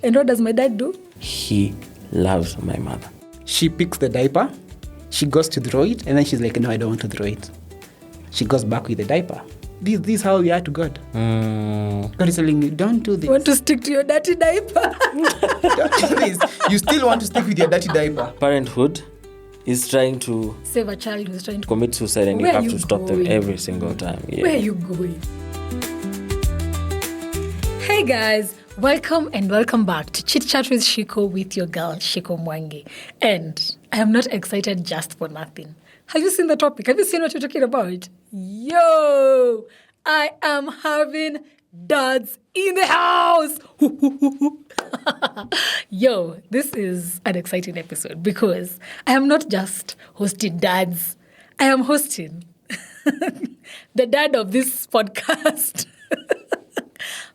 And what does my dad do? He loves my mother. She picks the diaper, she goes to throw it, and then she's like, no, I don't want to throw it. She goes back with the diaper. This is how we are to God. God is telling you, don't do this. You want to stick to your dirty diaper? Don't do this. You still want to stick with your dirty diaper. Parenthood is trying to Save a child who's trying to commit suicide, and Where you have are to you stop them going? every single time. Yeah. Where are you going? Hey guys, welcome back to Chit Chat with Shiko with your girl Shiko Mwangi. And I am not excited just for nothing. Have you seen the topic? Have you seen what we're talking about? Yo, I am having dads in the house. Yo, this is an exciting episode because I am not just hosting dads. I am hosting the dad of this podcast.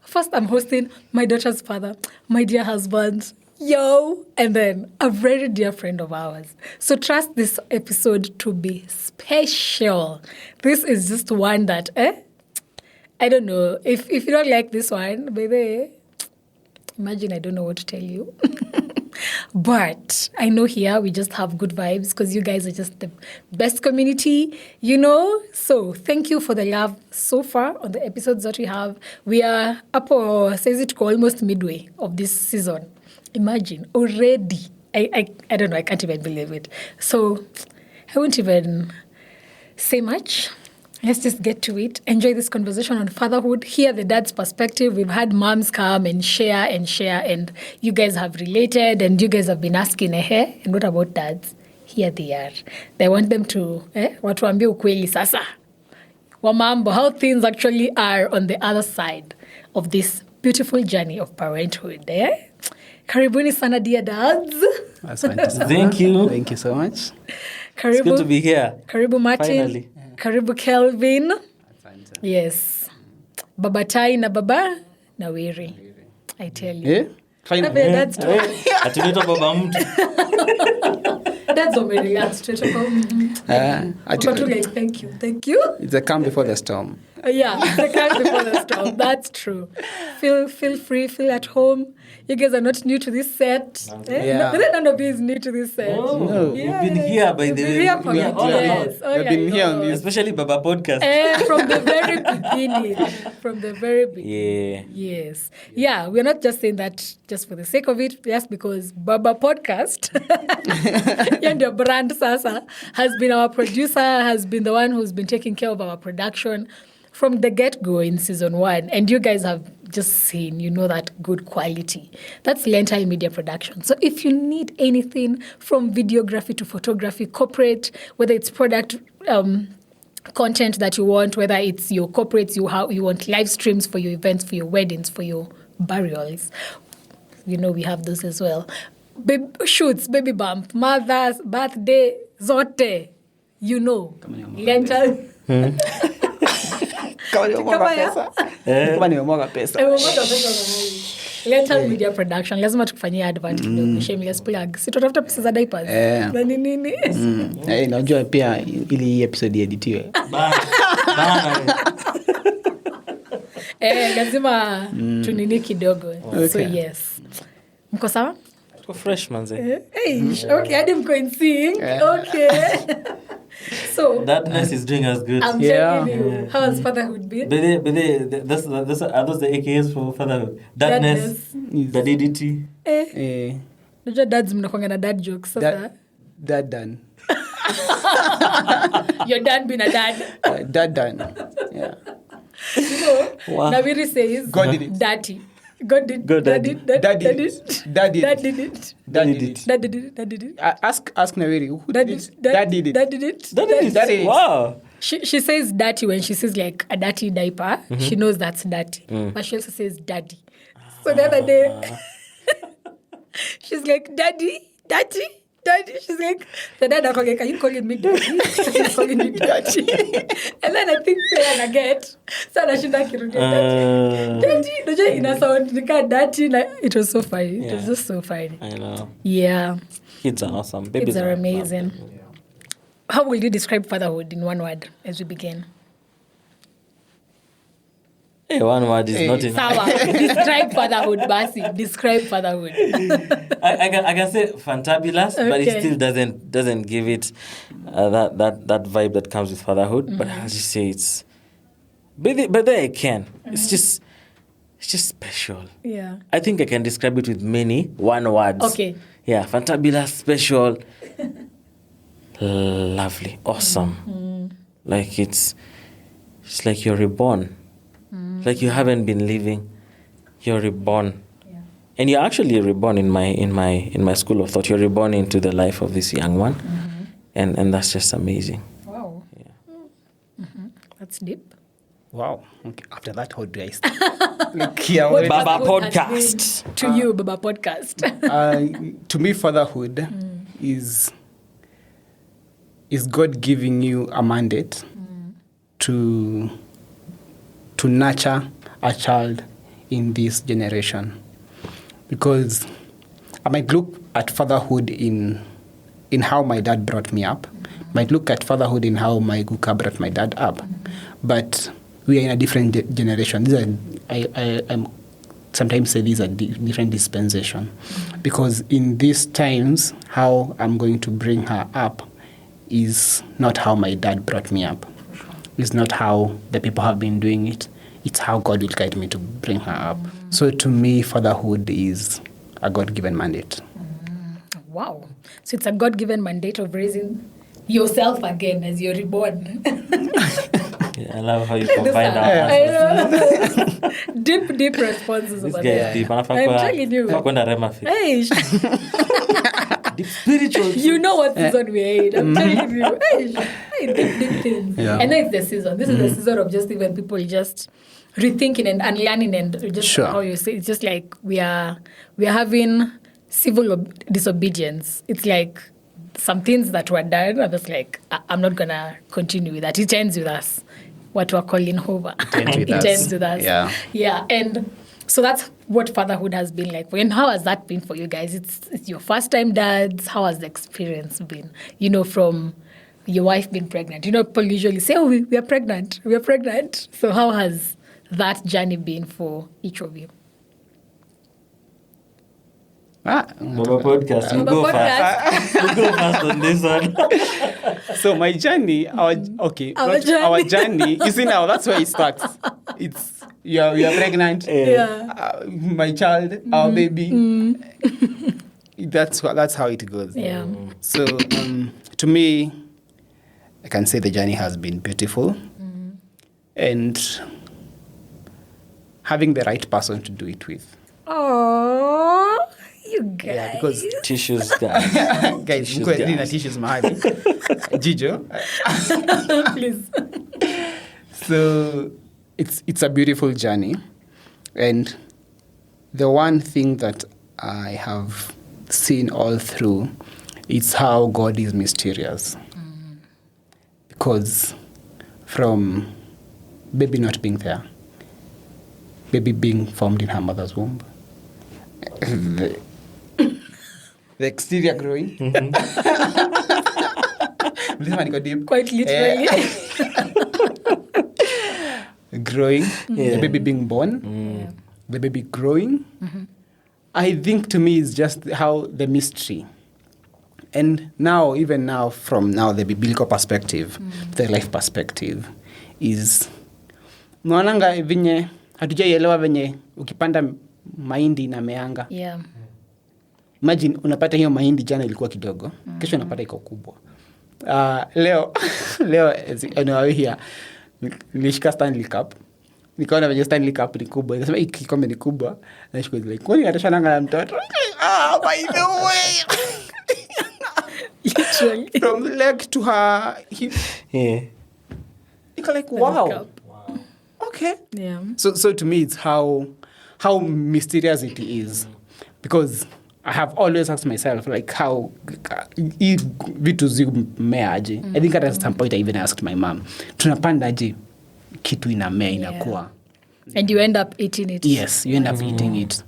First, I'm hosting my daughter's father, my dear husband, yo, and then a very dear friend of ours. So trust this episode to be special. This is just one that, I don't know. If you don't like this one, baby, imagine I don't know what to tell you. But I know here we just have good vibes because you guys are just the best community, you know? So thank you for the love so far on the episodes that we have. We are up, says it almost midway of this season. Imagine, already. I don't know, I can't even believe it. So I won't even say much. Let's just get to it. Enjoy this conversation on fatherhood. Hear the dad's perspective. We've had moms come and share, and you guys have related, and you guys have been asking, and what about dads? Here they are. They want them to, watuambie ukweli sasa. Wamambo, how things actually are on the other side of this beautiful journey of parenthood. Karibuni sana, dear dads. Asante sana. Thank you. Thank you so much. It's good to be here. Karibu Martin. Finally. Karibu Kelvin. Asante. Yes. Baba Tai na Baba Nawiri. I tell you. Yeah? Finally. That's true. Atuleta baba mtu. That's already straight up. Thank you. It's a calm before the storm. Yeah, the calm before the storm. That's true. Feel free, feel at home. You guys are not new to this set. Yeah. None of you is new to this set. No, Yeah. we've been here by the way. We've been here for Yes. We've been here on this. Especially Baba podcast. From the very beginning. From the very beginning. Yeah. Yes. Yeah, we're not just saying that just for the sake of it, just because Baba Podcast and your brand Sasa has been our producer, has been the one who's been taking care of our production from the get-go in season 1. And you guys have just seen, you know, that good quality. That's Lentil Media Production. So if you need anything from videography to photography, corporate, whether it's product content that you want, whether it's your corporates, you want live streams for your events, for your weddings, for your burials, you know, we have those as well. Shoots, baby bump, mother's birthday, zote, you know. Lentil. Kama nimemwaga pesa. Lentil Media Production. Lazima tukufanyia advert kidogo. Shameless plug. Si tutatafuta pesa za diapers. Na nini? Najua pia ili hii episode ieditiwe. Lazima tunini kidogo. So yes. Mko sawa? Tuko fresh manze. Okay, hadi mko in sync. Okay. So Dadness is doing us good. I'm telling you, how has fatherhood been? But are those the AKAs for fatherhood? Dadness. Dadidity. Najua dads mnakuanga na dad jokes sasa. Dad done. You're done being a dad. Dad done. Yeah. You know, Wow. Nawiri says, God did it. Daddy. God did God Dad did did. Dad did it. Dad did it. Dad did it. Dad did it. Dad did it. Ask Nawiri, who Dad did did it? Dad did it. Dad did it. That is Daddy. wow. She says dirty when she says like a dirty diaper. She knows that's dirty. But she also says daddy. So the other day, she's like, daddy. She's like, the dad are like, are you calling me daddy? She's calling me daddy. And then I think I get. So I should not kill daddy. Daddy. In a sound, daddy. It was so funny. It was just so funny. I know. Yeah. Kids are awesome. Babies Kids are amazing. How will you describe fatherhood in one word as we begin? Hey, one word is not enough. Sawa. Describe fatherhood, Basi. Describe fatherhood. I can say fantabulous, but it still doesn't give it that vibe that comes with fatherhood. But I'll just say it's. But there I can. It's just special. Yeah. I think I can describe it with many one words. Okay. Yeah, fantabulous, special, lovely, awesome. Like it's like you're reborn. Like you haven't been living, you're reborn. Yeah. And you're actually reborn in my school of thought. You're reborn into the life of this young one. And that's just amazing. Wow. Yeah. That's deep. Wow. Okay. After that, how do I start? What Baba fatherhood Podcast. has been to you, Baba Podcast. To me, fatherhood is God giving you a mandate to nurture a child in this generation. Because I might look at fatherhood in how my dad brought me up, might look at fatherhood in how my Guka brought my dad up, but we are in a different generation. These are, I sometimes say these are different dispensation, because in these times, how I'm going to bring her up is not how my dad brought me up. It's not how the people have been doing it. It's how God will guide me to bring her up. So to me, fatherhood is a God-given mandate. Wow. So it's a God-given mandate of raising yourself again as you're reborn. Yeah, I love how you combine our answers. Deep responses This over guy there. is deep. I'm telling you. Hey, Deep spiritual. you know what season we're in. I'm telling you. Hey, deep things. Yeah. And then it's the season. This is the season of just even people just rethinking and unlearning and just Sure. how you say. It's just like we are having civil disobedience. It's like some things that were done. I'm just like, I'm not gonna continue with that. It ends with us. What we're calling over. It ends with us. Yeah. Yeah. And so that's what fatherhood has been like for you. And how has that been for you guys? It's your first time dads. How has the experience been? You know, from your wife being pregnant. You know, people usually say, oh, we are pregnant. We are pregnant. So how has that journey been for each of you? Baba Podcast. You Baba go Podcast. first. You go first on this one. So my journey, our journey, you see now, that's where it starts. It's, you are pregnant, my child, our baby. That's how it goes. Yeah. So to me, I can say the journey has been beautiful. And having the right person to do it with. Oh, you guys. Yeah, because Tissues, guys. guys, Tissues, mko guys. na tissues mahali. Jijo. Please. So it's a beautiful journey, and the one thing that I have seen all through is how God is mysterious. Because from baby not being there, baby being formed in her mother's womb, the exterior growing. This one got deep. Quite literally. Growing, the baby being born, the baby growing. I think to me is just how the mystery. And now, even now, from now the biblical perspective, the life perspective, is naonanga venye hatujaielewa venye ukipanda mahindi na meanga. Yeah. Imagine unapata hiyo mahindi jana ilikuwa kidogo, kesho unapata iko kubwa. Leo here nilishika Stanley Cup. Nikaona venye Stanley Cup ni kubwa. Nikasema hii kikombe ni kubwa. Na shiko like, kwani atashananga na mtoto? By the way. Literally. From leg to her hip. Yeah. You're like, wow. Okay. Yeah. So to me, it's how mysterious it is. Because I have always asked myself, like, how vitu zimeaje. I think at some point I even asked my mom, tunapandaje kitu inamea inakuwa. And you end up eating it. Yes, you end up eating it.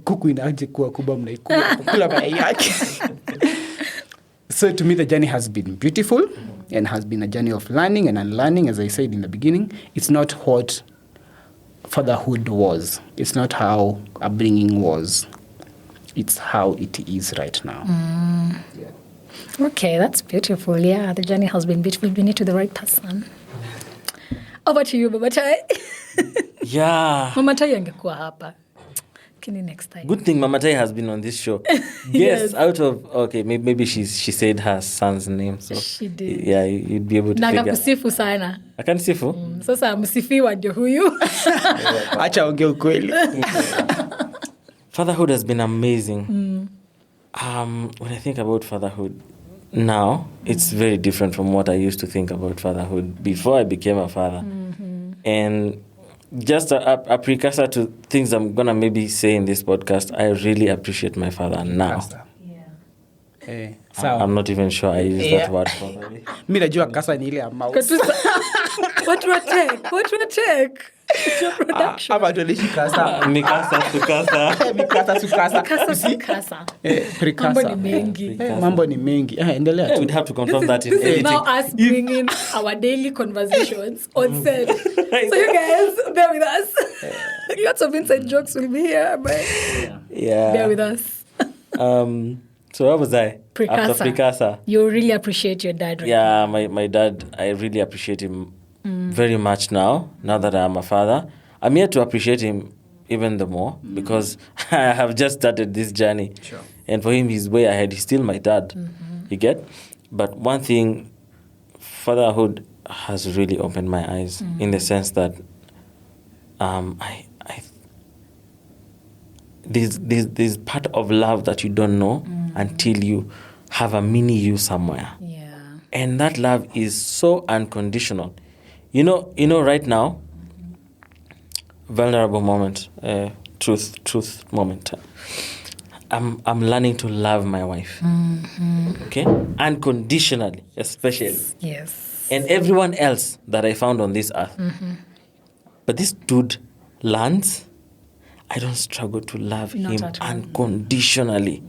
Kuku inaje kuwa kubwa mnaikula mayai yake. So to me, the journey has been beautiful and has been a journey of learning and unlearning. As I said in the beginning, it's not what fatherhood was. It's not how upbringing was. It's how it is right now. Okay, that's beautiful. Yeah, the journey has been beautiful. We need to the right person. Over to you, Mama Tai. Yeah. Mama Tai angekuwa hapa. Kini next time. Good thing Mama Tai has been on this show. Yes. Out of maybe she said her son's name, so She did. Yeah, you'd be able to figure. Nakakusifu sana. Akanisifu? Sasa msifiwa ndio huyu. Acha ongea ukweli. Fatherhood has been amazing. When I think about fatherhood now, it's very different from what I used to think about fatherhood before I became a father. And just a precursor to things I'm going to maybe say in this podcast, I really appreciate my father now. Hey, I'm not even sure I use that word properly. Mi najua kasa ni ile ya mouse. What will take? It's your production. Ama tulishi kasa. Mikasa sukasa. Mikasa sukasa. Kasa si kasa. Prekasa. Mambo ni mengi. Mambo ni mengi. Endelea Yeah, tu. we'd have to confirm that in This is editing. now us bringing our daily conversations on set. So you guys, bear with us. Lots of inside jokes will be here, but Yeah. bear with us. So where was I? Precasa. After Precasa. You really appreciate your dad, right? Yeah, my dad, I really appreciate him very much now that I am a father. I'm here to appreciate him even the more because I have just started this journey. Sure. And for him, he's way ahead. He's still my dad. You get? But one thing, fatherhood has really opened my eyes in the sense that there's part of love that you don't know until you have a mini you somewhere. Yeah. And that love is so unconditional. You know right now, vulnerable moment, truth moment. I'm learning to love my wife. Okay? Unconditionally, especially. Yes. And everyone else that I found on this earth. But this dude lands, I don't struggle to love Not him at all. unconditionally.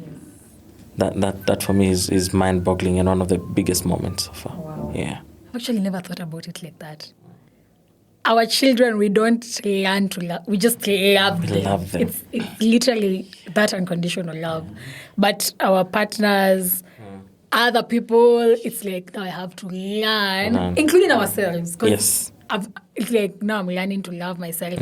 That for me is mind-boggling and one of the biggest moments so far. Wow. Yeah. I've actually never thought about it like that. Our children, we don't learn to love. We just love them. Love them. It's literally that unconditional love. But our partners, other people, it's like now I have to learn, including ourselves. 'Cause Yes. it's like now I'm learning to love myself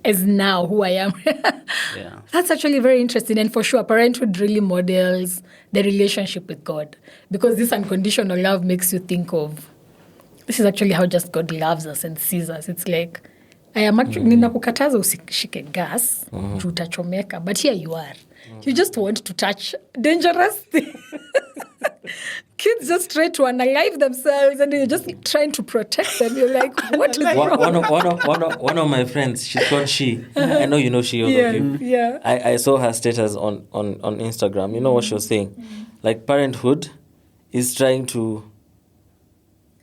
as now who I am. Yeah. That's actually very interesting. And for sure, parenthood really models the relationship with God. Because this unconditional love makes you think of, this is actually how just God loves us and sees us. It's like, I am actually, ninakukataza usishike gas, juu utachomeka, but here you are. You just want to touch dangerous things. Kids just try to unalive themselves and you're just trying to protect them. You're like, what is wrong? One of my friends, she's called She. I know you know She. All of you. Yeah. I saw her status on Instagram. You know what she was saying? Like parenthood is trying to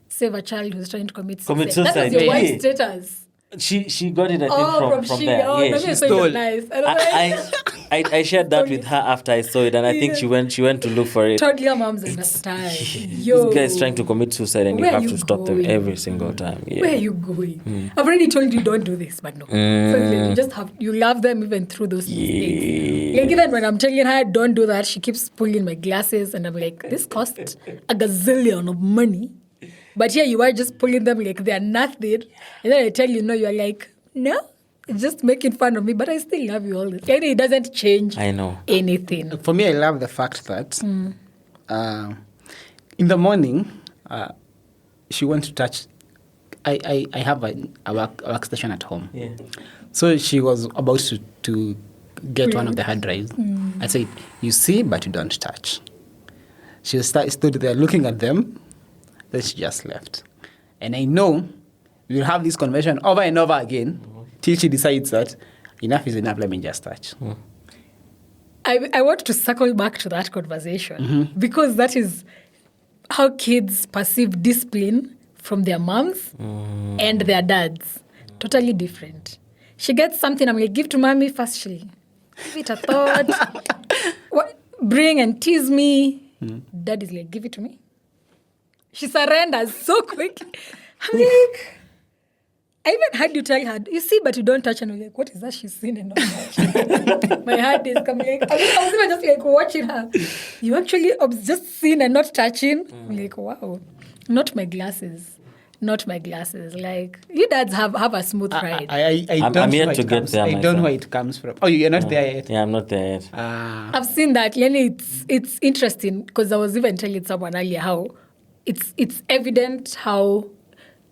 Save a child who's trying to commit suicide. Commit That was suicide. your Yeah. wife's status. She got it, I think, Oh, from she. there. Oh, Yeah, maybe she I saw it stole. was nice. I shared that with her after I saw it, and I think Yeah. she went to look for it. Toddler moms understand. Yo, This guy is trying to commit suicide, and you Where have you to stop them going? every single time. Yeah. Where are you going? I've already told you don't do this, but no. So it's like you just you love them even through those mistakes. Like even when I'm telling her don't do that, she keeps pulling my glasses, and I'm like, this cost a gazillion of money. But here you are just pulling them like they're nothing. And then I tell you, no, you're like, no, it's just making fun of me, but I still love you all this. And it doesn't change I know. anything. For me, I love the fact that in the morning, she wants to touch. I have a workstation at home. Yeah. So she was about to get one of the hard drives. I said, you see, but you don't touch. She stood there looking at them. Then she just left. And I know we'll have this conversation over and over again till she decides that enough is enough, let me just touch. I want to circle back to that conversation because that is how kids perceive discipline from their moms and their dads. Totally different. She gets something, I'm like, give to mommy first. She'll give it a thought. Bring and tease me. Dad is like, give it to me. She surrenders so quickly. I'm like, I even had you tell her, you see, but you don't touch. And I'm like, what is that she's seen and not touching? My heart is coming. Like, I was even just like watching her. You actually just seen and not touching? I'm like, wow. Not my glasses. Not my glasses. Like, you dads have a smooth ride. I'm yet to get there. I don't know where it comes from. Oh, you're not there yet? Yeah, I'm not there yet. I've seen that. Lenny, it's interesting because I was even telling someone earlier how it's evident how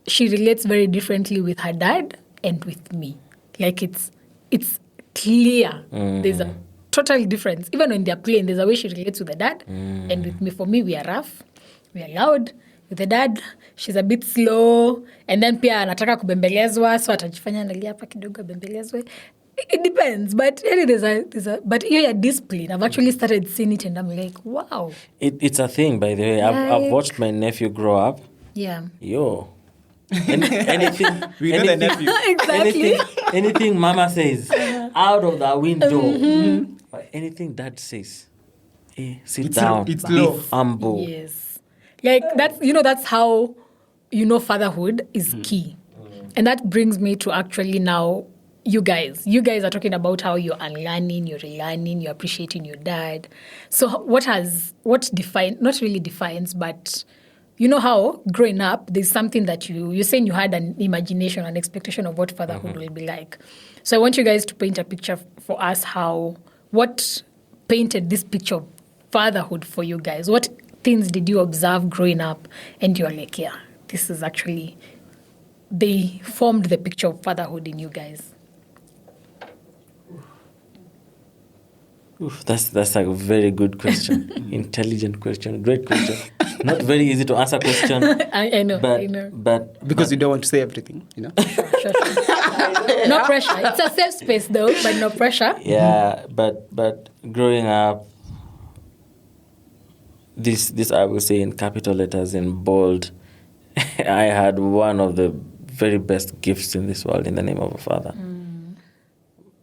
she relates very differently with her dad and with me. Like it's clear. There's a total difference. Even when they're playing, there's a way she relates with the dad. And with me, for me, we are rough, we are loud. With the dad, she's a bit slow. And then pia anataka kubembelezwa, so atajifanya analia hapa kidogo abembelezwe. It depends, but but your discipline. I've actually started seeing it, and I'm like, wow. It's a thing, by the way. I've watched my nephew grow up. Yeah. Yo. Anything. We know the nephew. Exactly. Anything Mama says out of the window. But anything Dad says, sit down. It's be love. humble. Yes. Like that's how fatherhood is key. And that brings me to actually now you guys are talking about how you're unlearning, you're relearning, you're appreciating your dad. So what not really defines, but you know how growing up, there's something that you're saying you had an imagination, an expectation of what fatherhood will be like. So I want you guys to paint a picture for us what painted this picture of fatherhood for you guys. What things did you observe growing up and you're like, yeah, this is actually, they formed the picture of fatherhood in you guys? Oof, that's a very good question. Intelligent question. Great question. Not very easy to answer question. I know. But Because you don't want to say everything, you know? Sure. No pressure. It's a safe space though, but no pressure. Yeah, but growing up, this I will say in capital letters in bold, I had one of the very best gifts in this world in the name of a father.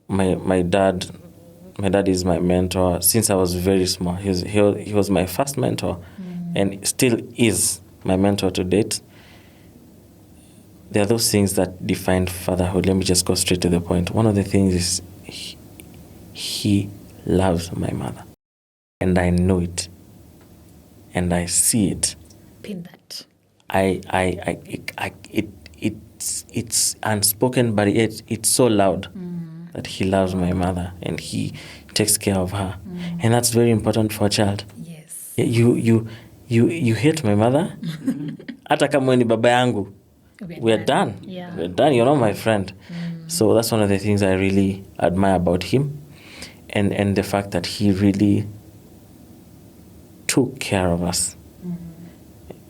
My dad is my mentor since I was very small. He was my first mentor, and still is my mentor to date. There are those things that define fatherhood. Let me just go straight to the point. One of the things is he loves my mother, and I know it, and I see it. Pin that. It's unspoken, but it's so loud that he loves my mother and he takes care of her, and that's very important for a child. Yes. You hate my mother, hata kama ni baba yangu, we're done. Yeah. We're done. You're not my friend. So that's one of the things I really admire about him, and the fact that he really took care of us.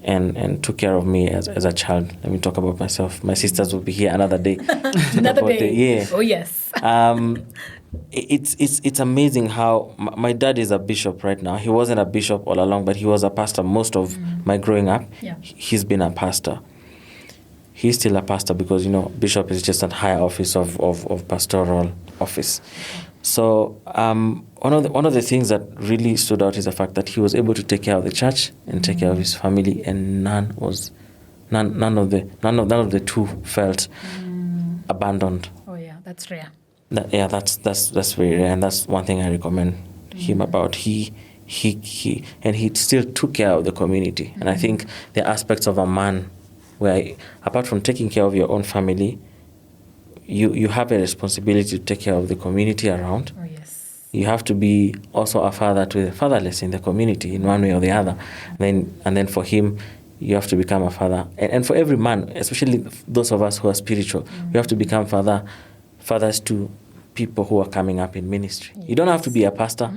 And took care of me as a child. Let me talk about myself. My sisters will be here another day. Another day. Yeah. Oh yes. It's amazing how my dad is a bishop right now. He wasn't a bishop all along, but he was a pastor most of my growing up. Yeah. He's been a pastor. He's still a pastor because bishop is just a higher office of pastoral office. So one of the things that really stood out is the fact that he was able to take care of the church and take care of his family, and none of the two felt abandoned. Oh yeah, that's rare. That's very rare, and that's one thing I recommend him about. He still took care of the community, and I think the aspects of a man where apart from taking care of your own family, you have a responsibility to take care of the community around. Oh yes. You have to be also a father to the fatherless in the community in one way or the other. And then for him, you have to become a father. And for every man, especially those of us who are spiritual, we have to become fathers to people who are coming up in ministry. Yes. You don't have to be a pastor.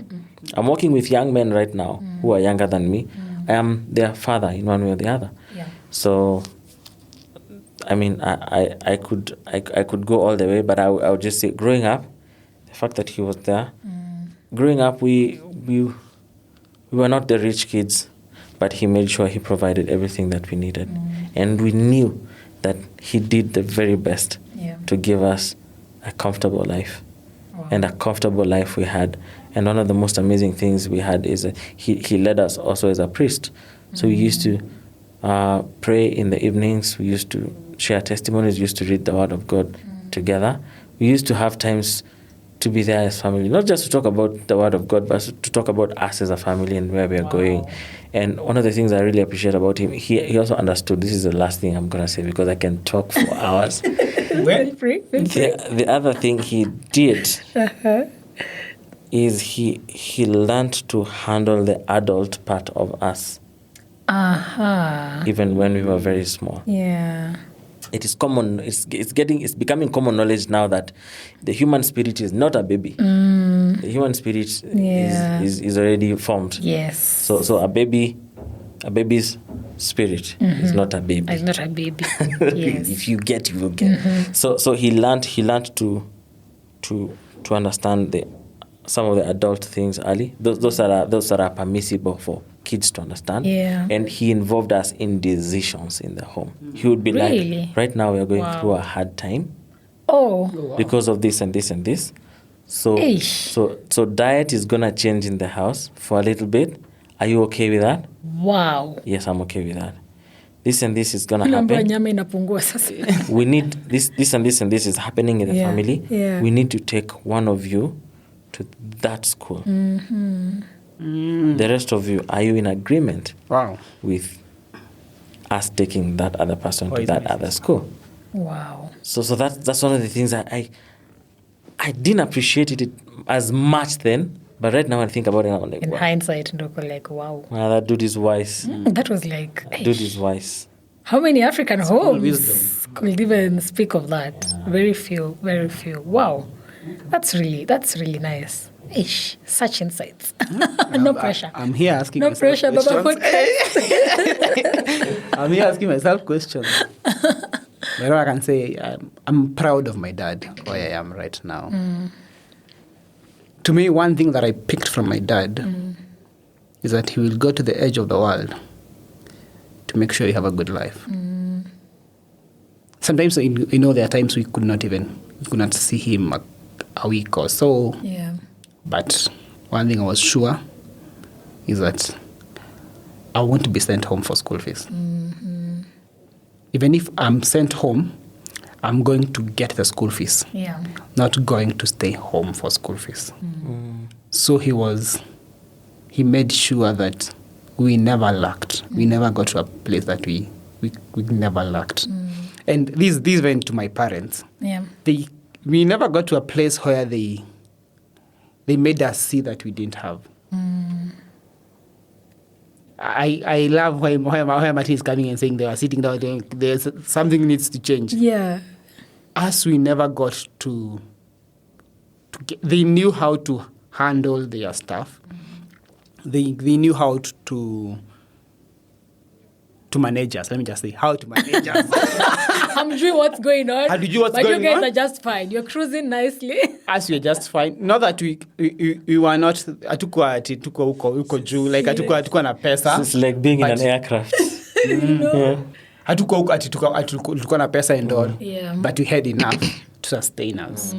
I'm working with young men right now who are younger than me. I am their father in one way or the other. Yeah. So I mean, I could go all the way, but I would just say, growing up, the fact that he was there. Growing up, we were not the rich kids, but he made sure he provided everything that we needed, and we knew that he did the very best to give us a comfortable life, and a comfortable life we had. And one of the most amazing things we had is that he led us also as a priest. So we used to pray in the evenings. We used to share testimonies. We used to read the Word of God together. We used to have times to be there as family, not just to talk about the Word of God, but to talk about us as a family and where we are going. And one of the things I really appreciate about him, he also understood, this is the last thing I'm going to say because I can talk for hours. The other thing he did is he learned to handle the adult part of us. Even when we were very small. Yeah. It is common. It's becoming common knowledge now that the human spirit is not a baby. The human spirit is already formed. Yes. So a baby's spirit is not a baby. It's not a baby. Yes. If you get, you will get. So he learned to understand some of the adult things early. Those that are permissible for kids to understand. Yeah. And he involved us in decisions in the home. He would be Really? like, right now we are going through a hard time Oh. because of this and this and this. So diet is gonna change in the house for a little bit. Are you okay with that? Wow. Yes, I'm okay with that. This and this is gonna happen. Nyama inapungua sasa. We need this and this and this is happening in the family. Yeah. We need to take one of you to that school. The rest of you, are you in agreement with us taking that other person to that other school? Wow. So that's one of the things that I didn't appreciate it as much then, but right now I think about it, I'm like, In wow. hindsight, ndoko like, wow. That dude is wise. That was like, That dude is wise. how many African homes wisdom. could even speak of that? Very few, very few. Wow. That's really nice. Ish, such insights. No pressure. I'm here asking No myself pressure, Baba questions. Podcast. I'm here asking myself questions. But all I can say, I'm proud of my dad, where I am right now. To me, one thing that I picked from my dad is that he will go to the edge of the world to make sure you have a good life. Sometimes, there are times we could not see him a week or so. Yeah. But one thing I was sure is that I want to be sent home for school fees. Even if I'm sent home, I'm going to get the school fees. Yeah. Not going to stay home for school fees. So he made sure that we never lacked. We never got to a place that we never lacked. And this went to my parents. Yeah. We never got to a place where they made us see that we didn't have. I love why Martin is coming and saying they were sitting down doing there's something needs to change. Yeah. Us, we never got to get, they knew how to handle their stuff. They knew how to manage us. Let me just say, how to manage us. I'm doing what's going on. How did you what's but going you guys on? are just fine. You're cruising nicely. Us, we're just fine. Not that we were not, hatukuwa huko juu, like hatukuwa na pesa. It's like being in an aircraft. Hatukuwa huko tulikuwa na pesa and all. Yeah. But we had enough to sustain us.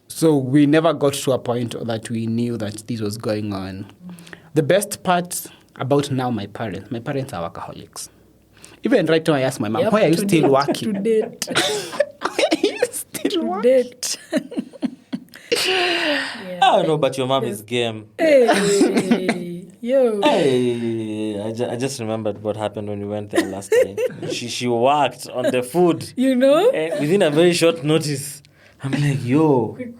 So we never got to a point that we knew that this was going on. The best part about now my parents are workaholics. Even right now I ask my mom, Yep, why are you to still date, working? To date. Why are you still To working? date. I don't know, but your mom is game. Hey. Yo. Hey, I just remembered what happened when we went there last time. She worked on the food. You know? And within a very short notice, I'm like, yo, Quick.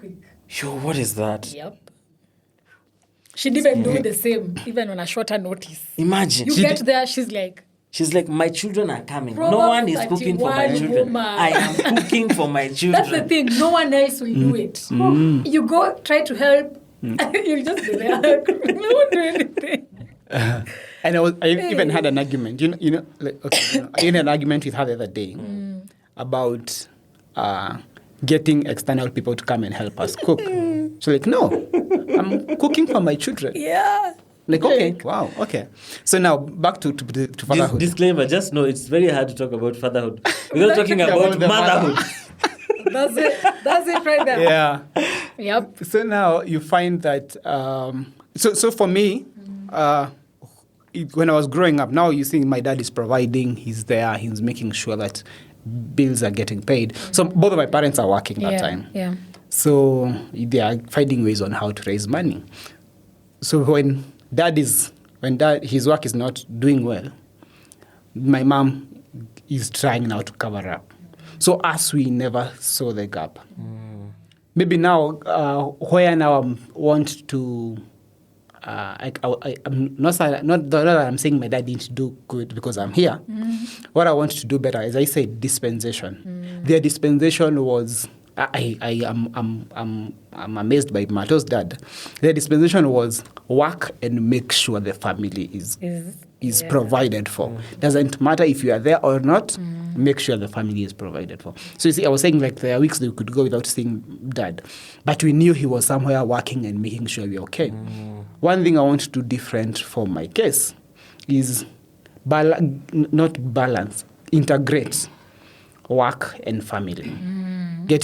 what is that? Yep. She'd even do the same, even on a shorter notice. Imagine. You get there, she's like, my children are coming. Proverbs No one is cooking for my 31 children. woman. I am cooking for my children. that's the thing. No one else will do it. You go try to help, you'll just be there. You won't do anything. And I even had an argument. I had an argument with her the other day about getting external people to come and help us cook. She's like, no, I'm cooking for my children. Yeah. Like, okay, wow, okay. So now back to fatherhood. Disclaimer, just know it's very hard to talk about fatherhood. We're not talking about motherhood. That's it right there. Yeah. Yep. So now you find that, so for me, when I was growing up, now you see my dad is providing, he's there, he's making sure that bills are getting paid. So both of my parents are working that time. Yeah. So they are finding ways on how to raise money. So when his work is not doing well, my mom is trying now to cover up. So us, we never saw the gap. Maybe now, where now I want to, I'm not that I'm saying my dad didn't do good because I'm here. What I want to do better, as I said, dispensation. Their dispensation was, I'm amazed by Mato's dad. Their dispensation was work and make sure the family is provided for. Doesn't matter if you are there or not, make sure the family is provided for. So you see, I was saying like there are weeks that we could go without seeing dad, but we knew he was somewhere working and making sure we're okay. One thing I want to do different for my case is integrate work and family. Get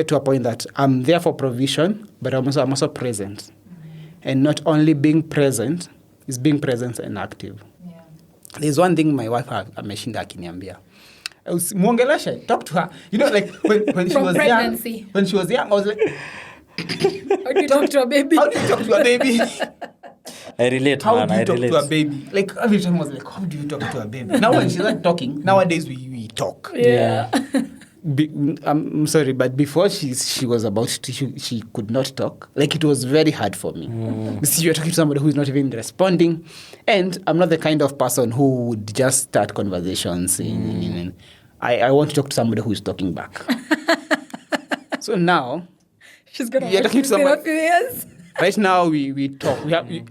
to a point that I'm there for provision, but I'm also present. And not only being present, is being present and active. Yeah. There's one thing my wife ameshinda akiniambia. Muongeleshe, talk to her. You know, like when she was pregnancy. Young. When she was young, I was like, how do you talk to a baby? How do you talk to a baby? I relate, How do you talk to a baby? Like every time I was like, how do you talk to a baby? Now when she's not talking, nowadays we talk. Yeah. I'm sorry, but before she was about to, she could not talk. Like it was very hard for me. See, you're talking to somebody who's not even responding, and I'm not the kind of person who would just start conversations. I want to talk to somebody who's talking back. So now she's gonna you're talking to somebody. In a few years. Right now we talk.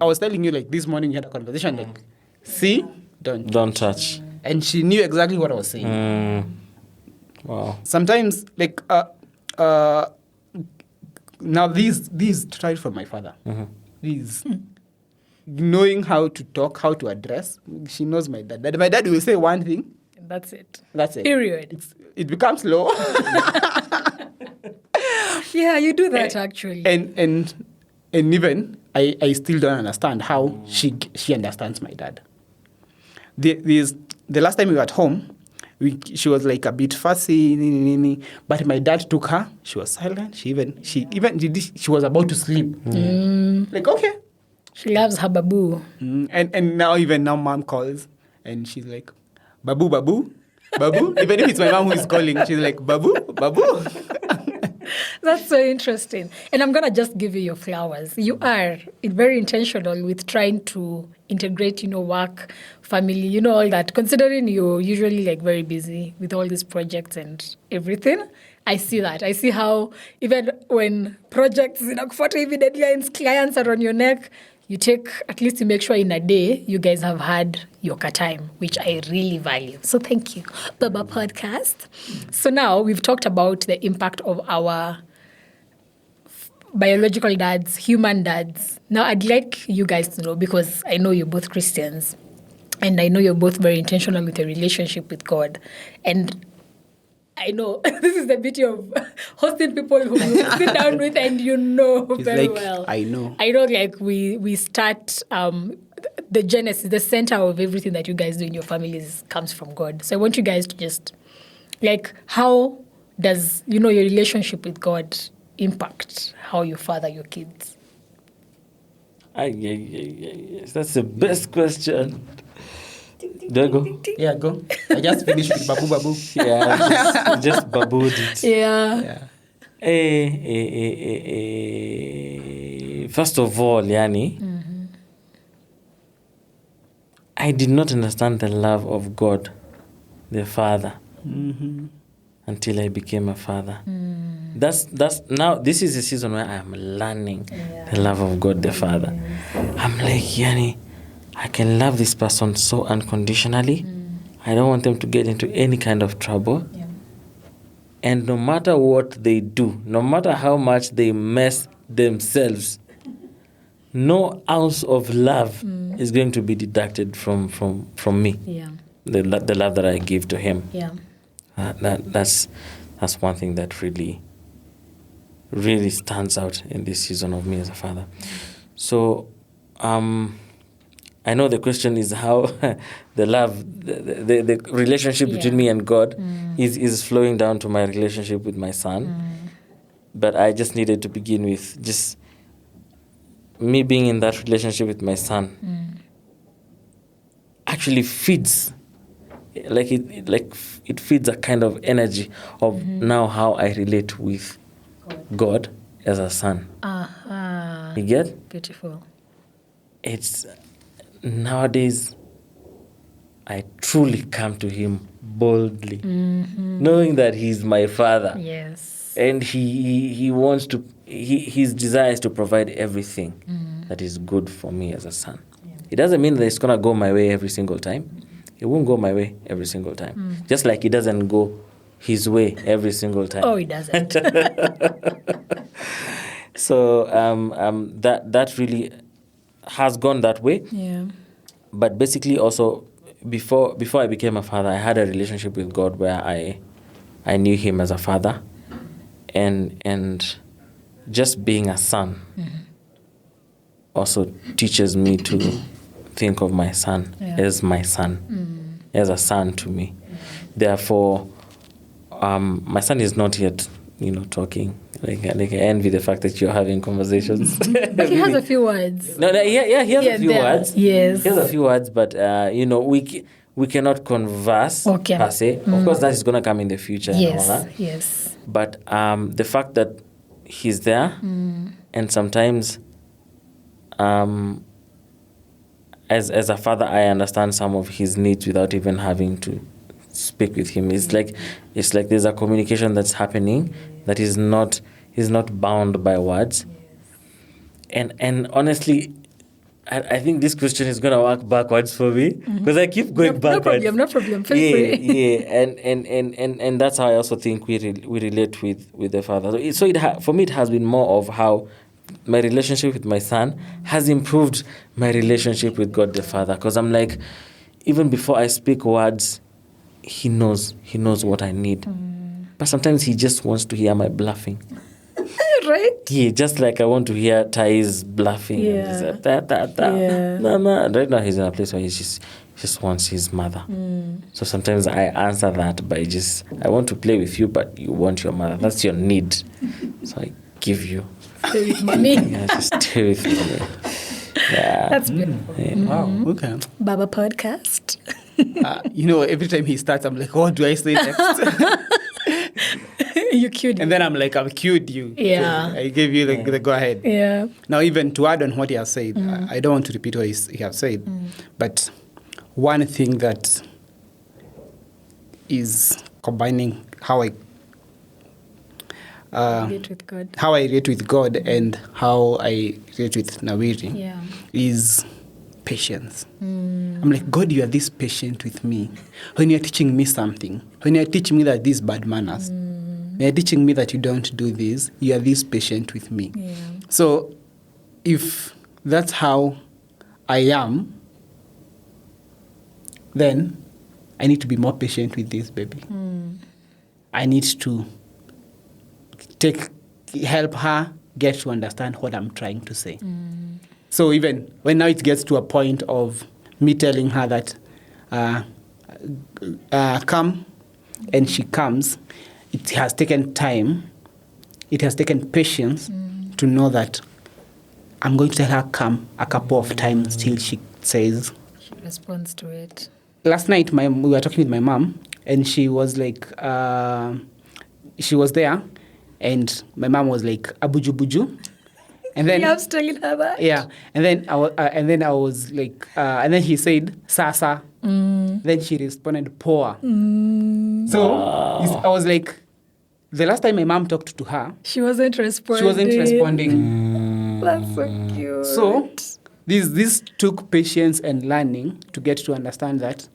I was telling you like this morning we had a conversation. Like, see, don't touch. And she knew exactly what I was saying. Wow. Sometimes, like, now these tried from my father. These knowing how to talk, how to address. She knows my dad. My dad will say one thing. That's it. Period. It becomes low. Yeah, you do that actually. And even I still don't understand how she understands my dad. The last time we were at home, she was like a bit fussy, but my dad took her. She was silent. She was about to sleep. Like, okay. She loves her babu. And now mom calls and she's like, babu. Even if it's my mom who is calling, she's like, babu. That's so interesting. And I'm going to just give you your flowers. You are very intentional with trying to integrate, work, family, all that. Considering you're usually like very busy with all these projects and everything, I see that. I see how even when projects, even deadlines, clients are on your neck, you make sure in a day you guys have had your time, which I really value. So thank you, Baba Podcast. So now we've talked about the impact of our biological dads, human dads. Now I'd like you guys to know, because I know you're both Christians and I know you're both very intentional with your relationship with God. And I know this is the beauty of hosting people who you sit down with and very well. I know. Like we start the genesis, the center of everything that you guys do in your families comes from God. So I want you guys to just how does your relationship with God impact how you father your kids? Yes. That's the best question. Do I go? Yeah, go. I just finished with babu. Yeah, just babooed it. Yeah. First of all, I did not understand the love of God, the Father, until I became a father. That's now. This is a season where I am learning the love of God, the Father. I'm like, I can love this person so unconditionally. I don't want them to get into any kind of trouble. Yeah. And no matter what they do, no matter how much they mess themselves, no ounce of love is going to be deducted from me. Yeah. The love that I give to him. Yeah. That's one thing that really, really stands out in this season of me as a father. So, I know the question is how the love, the relationship between me and God is flowing down to my relationship with my son. But I just needed to begin with just me being in that relationship with my son actually feeds, it feeds a kind of energy of now how I relate with God as a son. You get? Beautiful. It's nowadays I truly come to him boldly, knowing that he's my father. Yes. And he wants to, his desire is to provide everything that is good for me as a son. Yeah. It doesn't mean that it's going to go my way every single time. It won't go my way every single time. Just like it doesn't go his way every single time. Oh, it doesn't. So that really has gone that way. Yeah. But basically also, before I became a father, I had a relationship with God where I knew him as a father. And just being a son also teaches me to think of my son as my son, as a son to me. Therefore, my son is not yet, talking. Like I envy the fact that you're having conversations. But he has a few words. No, he has a few words. Yes. He has a few words, but, we cannot converse per se. Of course, that is going to come in the future and all that. Yes. But the fact that he's there and sometimes as a father, I understand some of his needs without even having to speak with him. It's like there's a communication that's happening that is not bound by words. And honestly, I think this question is going to work backwards for me because I keep going backwards. No problem. Feel free. Yeah. And that's how I also think we relate with the father. So for me, it has been more of how my relationship with my son has improved my relationship with God the Father. Because I'm like, even before I speak words, he knows what I need. But sometimes he just wants to hear my bluffing. Right? Yeah, just like I want to hear Thais bluffing. Yeah. Yeah. Mama. Right now he's in a place where he just wants his mother. So sometimes I answer that by I want to play with you, but you want your mother. That's your need. So I give you. Stay with mommy. Yeah, just stay with me. Yeah. That's beautiful. Yeah. Wow, okay. Baba podcast. Every time he starts, I'm like, what do I say next? You cued And then I'm like, I've cued you. Yeah. So I gave you the go ahead. Yeah. Now, even to add on what he has said, I don't want to repeat what he has said, but one thing that is combining how I relate with God. How I relate with God and how I relate with Nawiri is patience. I'm like, God, you are this patient with me. When you're teaching me something, when you're teaching me that these bad manners, when you're teaching me that you don't do this, you are this patient with me. Yeah. So if that's how I am, then I need to be more patient with this baby. I need to help her get to understand what I'm trying to say. So even when now it gets to a point of me telling her that come, and she comes, it has taken time, it has taken patience to know that I'm going to tell her come a couple of times till she says. She responds to it. Last night we were talking with my mom, and she was like, she was there, and my mom was like, abuju buju. And then I'm telling her that. Yeah, and then I was like, and then he said sasa. Then she responded poa. So I was like, the last time my mom talked to her, she wasn't responding. That's so cute. So this took patience and learning to get to understand that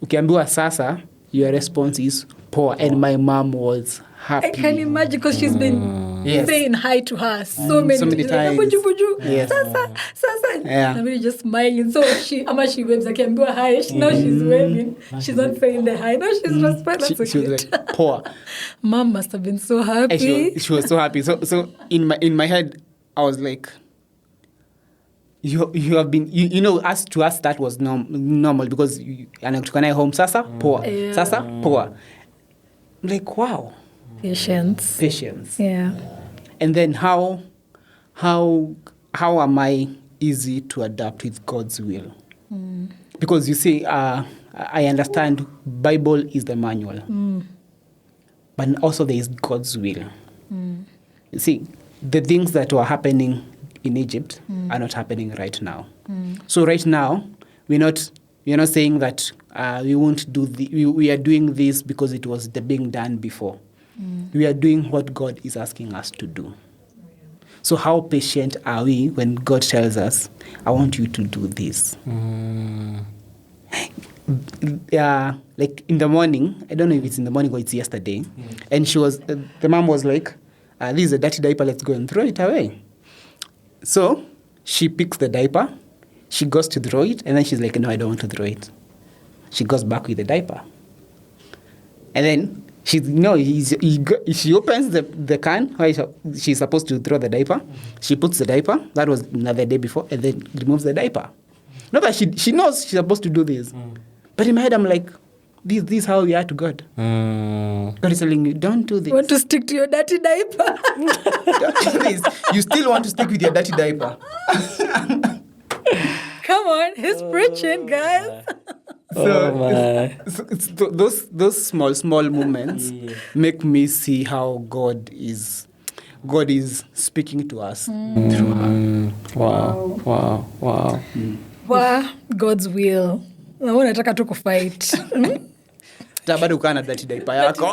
ukiambiwa sasa, your response is poa, and my mom was happy. I can imagine because she's been saying hi to her so many times. Like, buju, Yes. Sasa. Yeah. I'm really just smiling. So she waves, I can do a hi. Now she's waving. She's not saying the hi. Now she's responding. That's so She was cute. like poa. Mom must have been so happy. She was so happy. So in my head, I was like, you have been us to us that was normal because anakutukana home sasa poa sasa poa. Like wow, patience. Yeah. And then how am I easy to adapt with God's will? Because you see, I understand Bible is the manual, but also there is God's will. You see, the things that were happening in Egypt are not happening right now. So right now, we're not saying that we won't do we are doing this because it was being done before. We are doing what God is asking us to do. So how patient are we when God tells us, I want you to do this? Like in the morning, I don't know if it's in the morning or it's yesterday, and the mom was like, this is a dirty diaper, let's go and throw it away. So she picks the diaper, she goes to throw it, and then she's like, no, I don't want to throw it. She goes back with the diaper. And then she opens the can where she's supposed to throw the diaper. She puts the diaper, that was another day before, and then removes the diaper. Not that she knows she's supposed to do this. But in my head, I'm like, this is how we are to God. God is telling you, don't do this. You want to stick to your dirty diaper? Don't do this. You still want to stick with your dirty diaper. Come on, he's preaching, guys. So it's those small moments make me see how God is speaking to us through her. Wow. Wow, God's will. Naona nataka tu kufight. Bado ukaa na dirty diaper yako.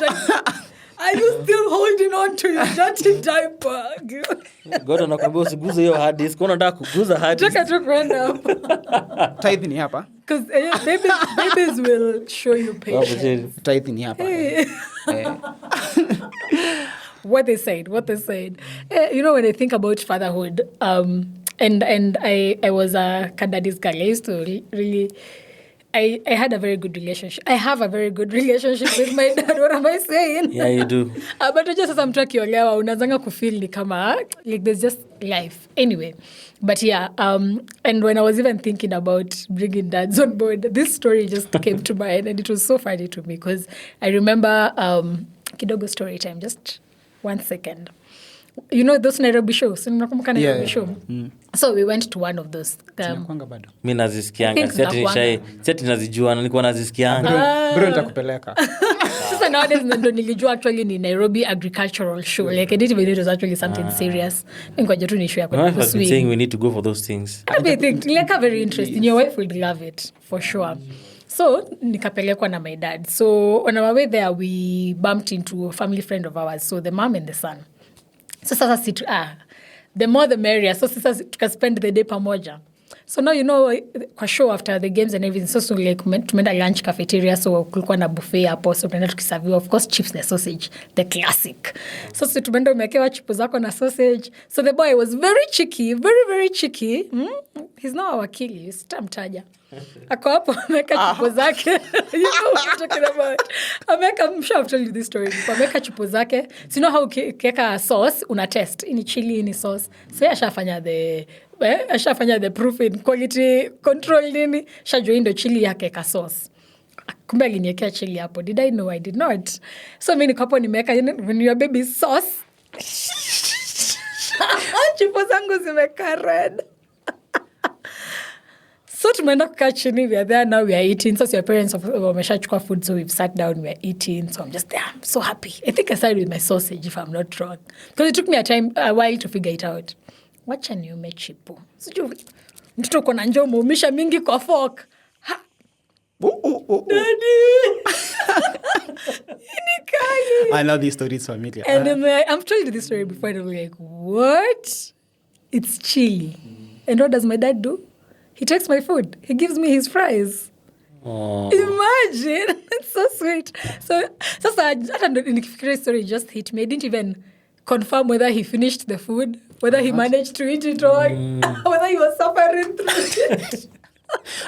Are you still holding on to your dirty diaper? God anakuambia usiguze hiyo hard disk. Unataka kuguza hard disk. Nataka tu kwenda hapa. Tithe ni hapa. Because babies will show you patience. Tithe ni hapa. What they said. When I think about fatherhood, and I was a daddy's girl. I used to really, I had a very good relationship. I have a very good relationship with my dad. What am I saying? Yeah, you do. But just sasa mtu akiolewa unazanga kufeel ni kama like there's just life. Anyway, but yeah, and when I was even thinking about bringing dads on board, this story just came to mind, and it was so funny to me because I remember kidogo story time. Just 1 second. You know those Nairobi shows? Unakumbuka Nairobi show? So we went to one of those. Mimi nazisikianga. Seti nazijua, nilikuwa nazisikianga. Bro nitakupeleka. Sasa nowadays ndo nilijua actually ni Nairobi agricultural show. Like I didn't even know it was actually something serious. Ngoja tu ni show yako. My wife has been saying we need to go for those things. I think like very interesting. Your wife would love it for sure. So nikapelekwa na my dad. So on our way there we bumped into a family friend of ours. So the mom and the son. So sasa the more the merrier. So sasa tukaspend the day pamoja. So now kwa show after the games and everything. So like tumeenda lunch cafeteria. So kulikuwa na buffet hapo. So tumeenda tukiserviwa of course chips na sausage, the classic. So tumeenda umekewa chips zako na sausage. So the boy was very cheeky, very very cheeky. He's not our wakili, sitamtaja. Ako hapo ameka chupo zake. You know what I'm talking about. I'm sure I've told you this story before. Ameka chupo zake. So you know how ukiweka sauce una test ini chili ini sauce. So ashafanya the proof in quality control nini. Shajua indo chili yake ka sauce. Kumbe aliniwekea chili hapo. Did I know? I did not. So mimi niko hapo nimeweka when your baby sauce. Chupo zangu zimeka red. So tumeenda kukaa chini, we are there now, we are eating. So your parents wameshachukua food, so we've sat down, we are eating. So I'm just there, I'm so happy. I think I started with my sausage, if I'm not wrong. Because it took me a while to figure it out. Wacha niume chipo. Sijui, mtoto uko na njaa umeumisha mingi kwa fork. Daddy! I know this story is familiar. And I've told you this story before, and I'm like, what? It's chili. And what does my dad do? He takes my food. He gives me his fries. Oh. Imagine. It's so sweet. So the story just hit me. I didn't even confirm whether he finished the food, whether he managed to eat it or whether he was suffering through it.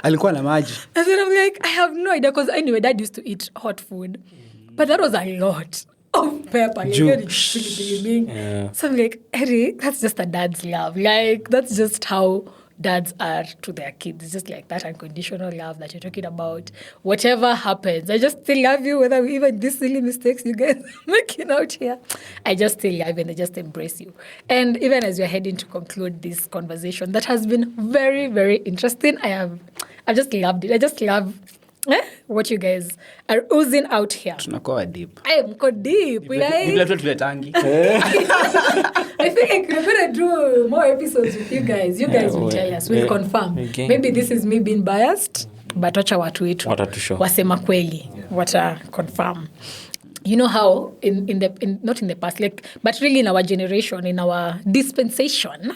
Alikuwa na maji. And then I'm like, I have no idea. Because anyway, Dad used to eat hot food. But that was a lot of pepper. Yeah. So I'm like, Eddie, that's just a dad's love. Like, that's just how dads are to their kids. It's just like that unconditional love that you're talking about. Whatever happens, I just still love you, whether even these silly mistakes you guys are making out here. I just still love you and I just embrace you. And even as we're heading to conclude this conversation, that has been very, very interesting. I've just loved it. I just love what you guys are oozing out here. Tunakuwa deep. I am got deep. Like, Tuletangi. I feel like we're going to do more episodes with you guys. You guys will tell us. We'll confirm. Okay. Maybe this is me being biased, but wacha watu wetu Watatushow. wasema kweli. Wata confirm. You know how not in the past, like, but really in our generation, in our dispensation,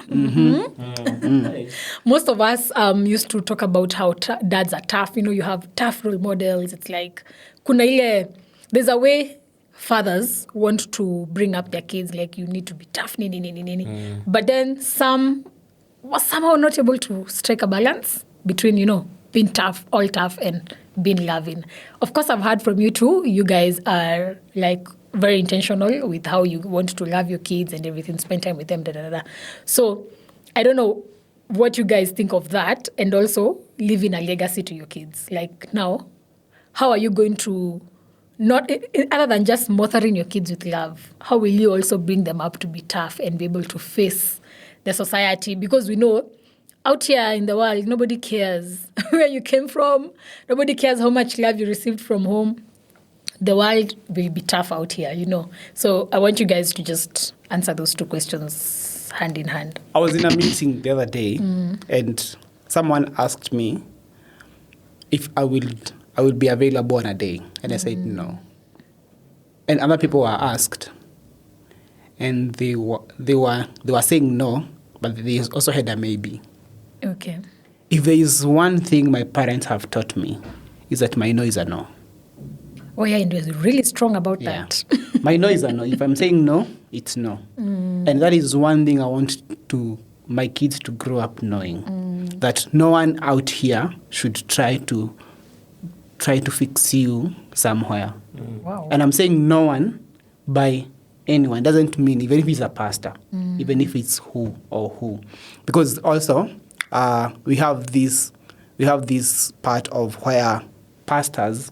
most of us used to talk about how dads are tough. You know, you have tough role models. It's like there's a way fathers want to bring up their kids, like you need to be tough, but then some was somehow not able to strike a balance between, you know, being tough, all tough, and being loving. Of course, I've heard from you too. You guys are like very intentional with how you want to love your kids and everything, spend time with them, So I don't know what you guys think of that, and also leaving a legacy to your kids. Like now, how are you going to, not other than just mothering your kids with love, how will you also bring them up to be tough and be able to face the society? Because we know out here in the world, nobody cares where you came from. Nobody cares how much love you received from home. The world will be tough out here, you know. So I want you guys to just answer those two questions hand in hand. I was in a meeting the other day, and someone asked me if I will be available on a day, and I said no. And other people were asked, and they were saying no, but they also had a maybe. Okay. If there is one thing my parents have taught me, is that my no is a no. Oh yeah, and was really strong about that. My no is a no. If I'm saying no, it's no. And that is one thing I want my kids to grow up knowing, that no one out here should try to fix you somewhere. Wow. And I'm saying no one by anyone. Doesn't mean even if it's a pastor, even if it's who or who. Because also we have this part of where pastors,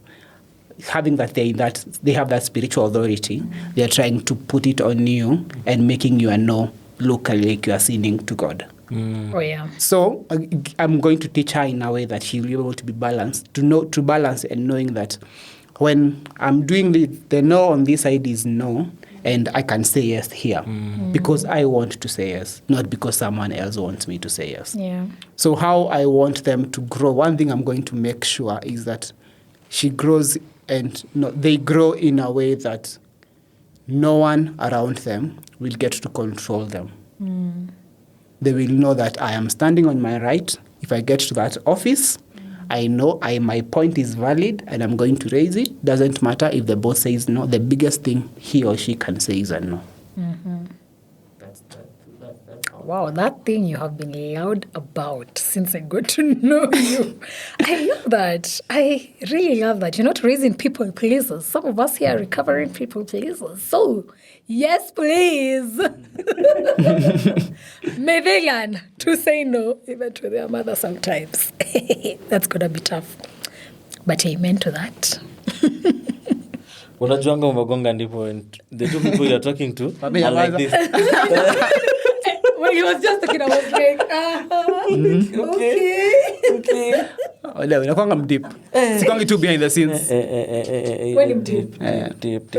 having that they have that spiritual authority, they are trying to put it on you and making you a no look like you are sinning to God. Oh yeah. So I'm going to teach her in a way that she'll be able to be balanced, to balance, and knowing that when I'm doing the no on this side is no, and I can say yes here because I want to say yes, not because someone else wants me to say yes. Yeah. So how I want them to grow, one thing I'm going to make sure is that she grows and they grow in a way that no one around them will get to control them. They will know that I am standing on my right. If I get to that office, I know my point is valid and I'm going to raise it. Doesn't matter if the boss says no. The biggest thing he or she can say is a no. Wow, that thing you have been loud about since I got to know you. I love that. I really love that. You're not raising people pleasers. Some of us here are recovering people pleasers. So, yes, please. May they learn to say no, even to their mother sometimes. That's going to be tough. But amen to that. Unajuanga umegonga ndipo, and the two people you're talking to are like this. Well, he was just talking about like, okay. Unakwanga mdeep. Sikongi tu behind the scenes. When him deep. Deep.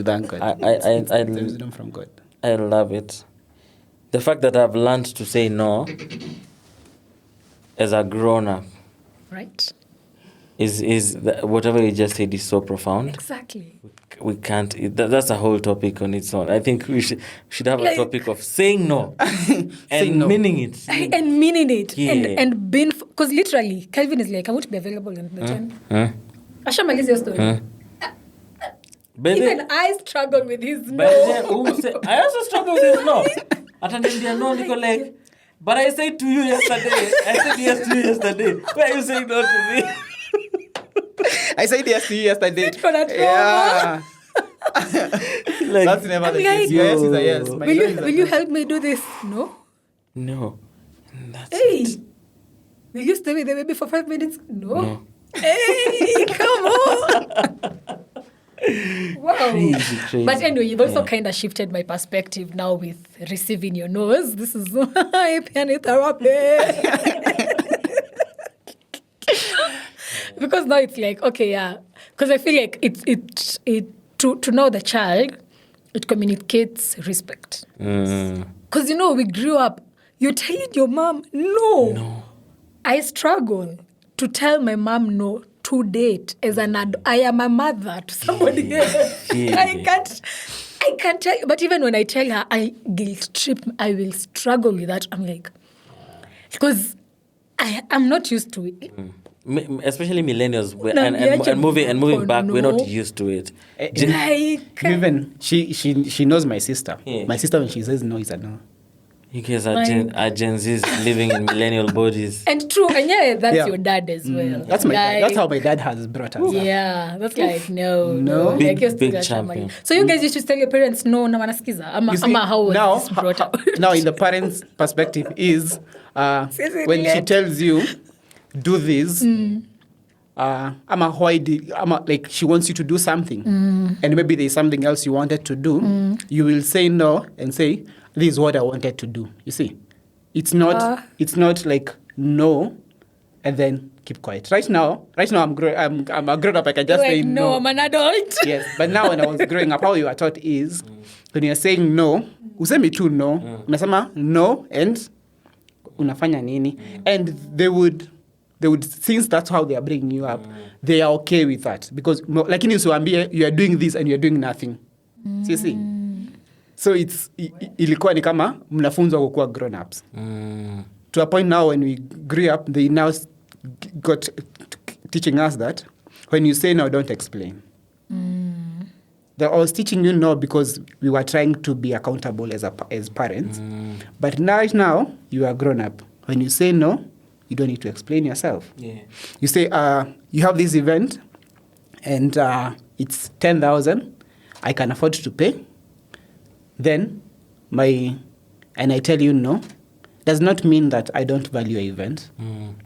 Thank God. I Wisdom from God. I love it. The fact that I've learned to say no as a grown-up, Right. is whatever you just said is so profound. Exactly. We can't. That's a whole topic on its own. I think we should have a topic of saying no and no. meaning it. And meaning it. Yeah. And being, because literally, Calvin is like, I want to be available in the time. Ashamalize your story. But Even I struggle with his no. I also struggle with his no. Ataniambia no, niko like, but I said to you yesterday. I said yes to you yesterday. Why are you saying no to me? I said yes to you yesterday. For that Yeah. That's never the case. Yes is a yes. Will you help me do this? No. No. That's Hey, it. will you stay with the baby for 5 minutes? No. Hey, come on. Wow. Crazy. But anyway, you've also kind of shifted my perspective now with receiving your nose. This is piano therapy. Because now it's like, okay, yeah. Because I feel like it to know the child, it communicates respect. Because, we grew up, you're telling your mom, no. I struggle to tell my mom no to date as an adult. I am a mother to somebody else. I can't tell you. But even when I tell her, I guilt trip, I will struggle with that. I'm like, because I'm not used to it. Especially millennials, and moving back, we're not used to it. Even she knows my sister. Yeah. My sister, when she says no, is a no. You guys are Gen Zs living in millennial bodies. And true, and that's your dad as well. That's that's how my dad has brought us. Yeah, that's like no. Big champion. So you guys used to tell your parents no, na wanasikiza. How was this brought up? Now, in the parents' perspective is when she tells you do this. Like she wants you to do something, and maybe there's something else you wanted to do. You will say no and say, this is what I wanted to do. You see, it's not like no, and then keep quiet. Right now, I'm a grown up. I can just say no. I'm an adult. Yes, but now when I was growing up, how you are taught is when you're saying no, usemi tu no, unasema no, and unafanya nini, and they would, since that's how they are bringing you up, they are okay with that because lakini usiwaambie you are doing this and you are doing nothing. See. So ilikuwa ni kama mnafunzwa kukuwa grown ups. To a point now when we grew up, they now got teaching us that when you say no, don't explain. They always teaching you no because we were trying to be accountable as parents. But right now you are grown up. When you say no, you don't need to explain yourself. Yeah. You say you have this event and it's 10,000. I can afford to pay. Then and I tell you no, does not mean that I don't value an event.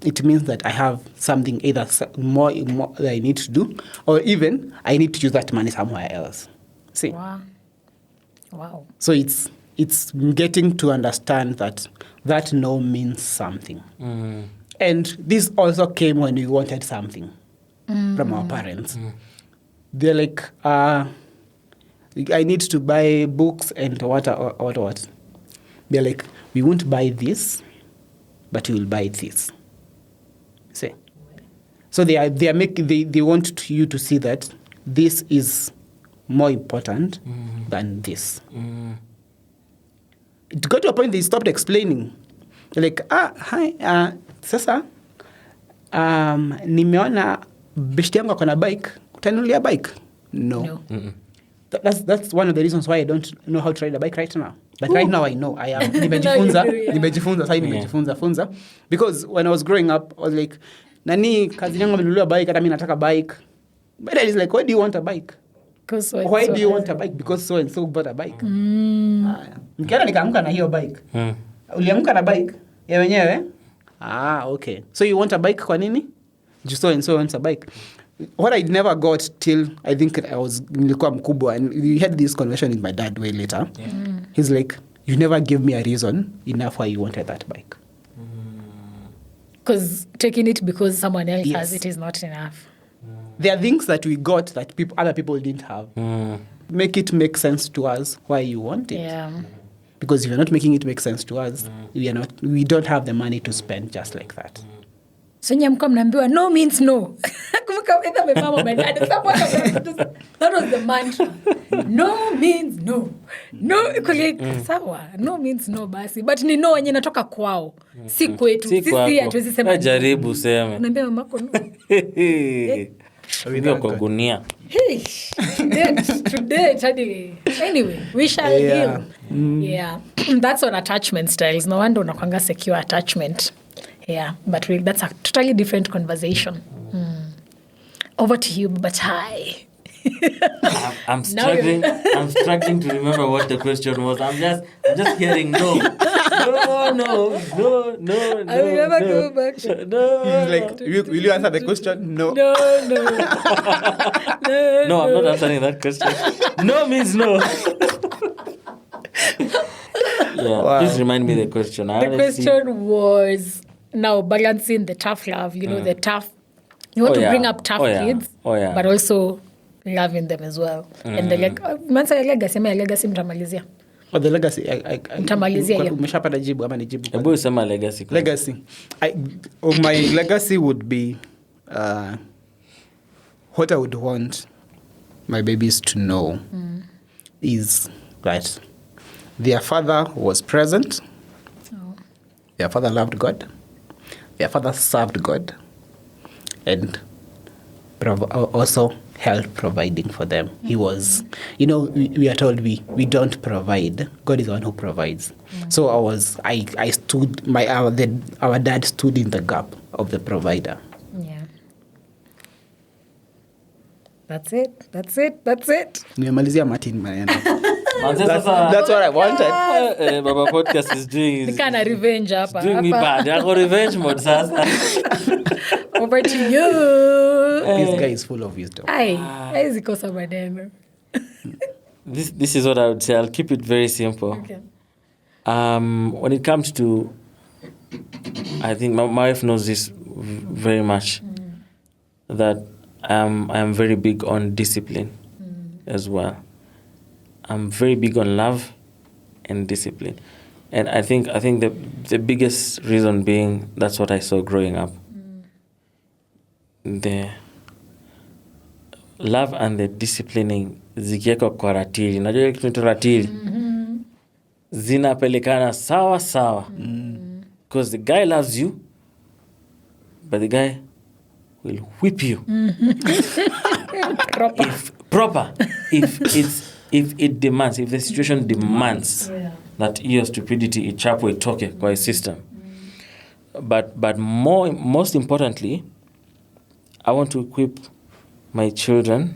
It means that I have something either more that I need to do, or even I need to use that money somewhere else. See? Wow. So it's getting to understand that no means something. And this also came when we wanted something from our parents. They're like, I need to buy books and what. They're like, we won't buy this, but we will buy this. See? So they want you to see that this is more important than this. It got to a point they stopped explaining. They're like, hi, sasa, nimeona beshte yangu akona bike, utanunulia bike? No. That's one of the reasons why I don't know how to ride a bike right now. But right now I know. I am. Nimejifunza. Because when I was growing up, I was like, nani kazi yangu amenunulia bike, hata mimi nataka bike. But I was like, why do you want a bike? Why do you want a bike? Because so and so bought a bike. Nikienda nikaamka na hiyo bike. Uliamka na bike ya wenyewe? Okay. So you want a bike kwa nini? Just so and so wants a bike. What I never got till I think nilikuwa mkubwa, and we had this conversation with my dad way later. He's like, you never give me a reason enough why you wanted that bike. Because taking it because someone else has it is not enough. There are things that we got that other people didn't have. Make it make sense to us why you want it. Yeah. Because if you're not making it make sense to us, we don't have the money to spend just like that. So nyamka mnaambiwa no means no. Kumbuka either my mom or my dad. That was the mantra. No means no. No, sawa. No means no basi. But ni no wenye natoka kwao. Si kwetu. Sisi hatuwezi sema. Jaribu sema. Unaambia mamako no. Ndio kwa gunia. Today. Anyway, we shall deal. Yeah. That's on attachment styles. No wonder unakwanga secure attachment. Yeah, but that's a totally different conversation. Over to you, Babatai. I'm struggling. I'm struggling to remember what the question was. I'm just hearing no. No. I will never go back. No. He's like, will you answer the question? No. No. No, I'm not answering that question. No means no. Yeah, Wow. please remind me the question. The question was now balancing the tough love, the tough. You want to bring up tough kids, but also loving them as well. And the legacy mtamalizia. Oh, the legacy. Mtamalizia hiyo. Umeshapata jibu ama ni jibu? Hebu sema legacy. Legacy. My legacy would be what I would want my babies to know is that their father was present. Oh. Their father loved God. Their father served God. And also helped providing for them. He was, we are told we don't provide. God is the one who provides. So I stood, our dad stood in the gap of the provider. Yeah. That's it. Nimemalizia Martin maneno. That's what I wanted. Baba podcast is doing. Nikana revenge hapa. Doing me bad. I got revenge mode sasa. Over to you. This guy is full of wisdom. Haizi kosa maneno. This is what I would say. I'll keep it very simple. Okay. When it comes to, I think my wife knows this very much, that I am very big on discipline as well. I'm very big on love and discipline. And I think the biggest reason being that's what I saw growing up. The love and the disciplining zikiwekwa kwa ratili. Najua ile kitu ratili. Zinapelekana sawa. Because the guy loves you, but the guy will whip you. If it demands, if the situation demands that your stupidity ichapwe itoke kwa system. But most importantly, I want to equip my children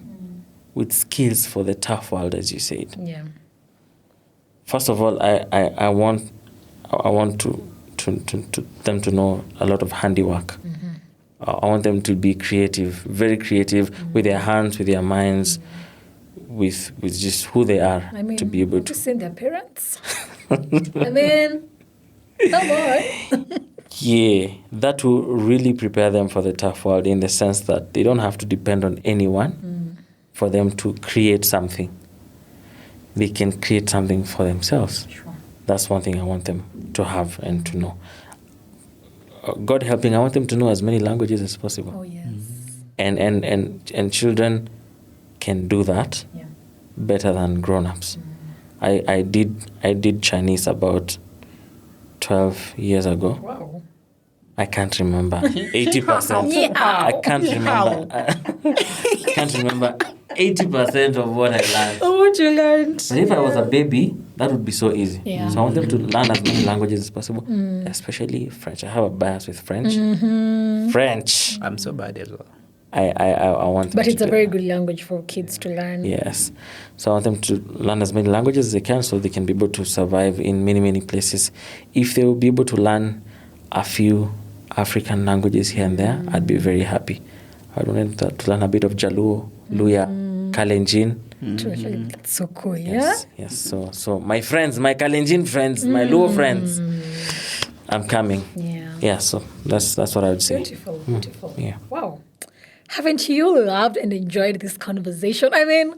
with skills for the tough world, as you said. Yeah. First of all, I want to them to know a lot of handiwork. I want them to be creative, very creative, with their hands, with their minds, with just who they are, to be able to send their parents. Come on. Yeah, that will really prepare them for the tough world, in the sense that they don't have to depend on anyone for them to create something. They can create something for themselves. Sure. That's one thing I want them to have and to know. God helping, I want them to know as many languages as possible. Oh, yes. And children can do that better than grown-ups. I did Chinese about 12 years ago. Wow. I can't remember 80%. I can't remember. I can't remember 80% of what I learned. Oh, what you learned. But if I was a baby, that would be so easy. Yeah. So I want them to learn as many languages as possible, especially French. I have a bias with French. French. I'm so bad as well. I want them But to it's a do very that. good language for kids to learn. Yes. So I want them to learn as many languages as they can, so they can be able to survive in many, many places. If they will be able to learn a few African languages here and there, I'd be very happy. I want them to learn a bit of Jaluo, Luya, Kalenjin. That's so cool, yeah? Yes. So my friends, my Kalenjin friends, my Luo friends, I'm coming. Yeah, so that's what I would say. Beautiful. Yeah. Wow. Haven't you loved and enjoyed this conversation? I mean,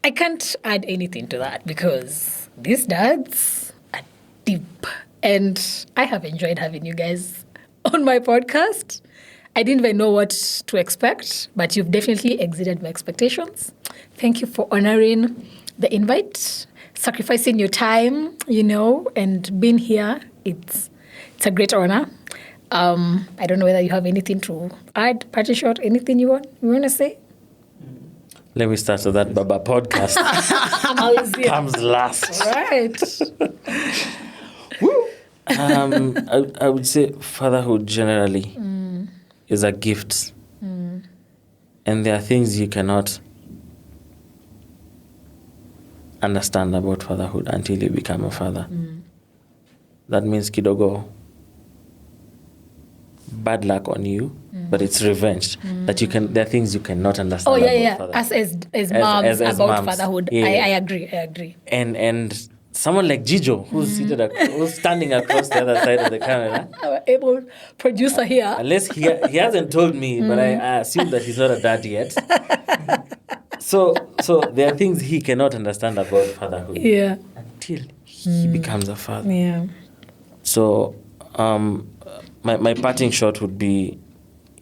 I can't add anything to that because these dads are deep. And I have enjoyed having you guys on my podcast. I didn't even know what to expect, but you've definitely exceeded my expectations. Thank you for honoring the invite, sacrificing your time, and being here. It's a great honor. I don't know whether you have anything to add, Party Short, anything you want to say? Let me start with that Baba podcast. Comes last. All right. I would say fatherhood generally is a gift. And there are things you cannot understand about fatherhood until you become a father. That means kidogo, bad luck on you, but it's revenge. That there are things you cannot understand about fatherhood. As moms as about moms. fatherhood. Yeah. I agree. And someone like Jijo, who's who's standing across the other side of the camera. Our able producer here. Unless he hasn't told me, but I assume that he's not a dad yet. So there are things he cannot understand about fatherhood. Yeah. Until he becomes a father. Yeah. So my parting shot would be,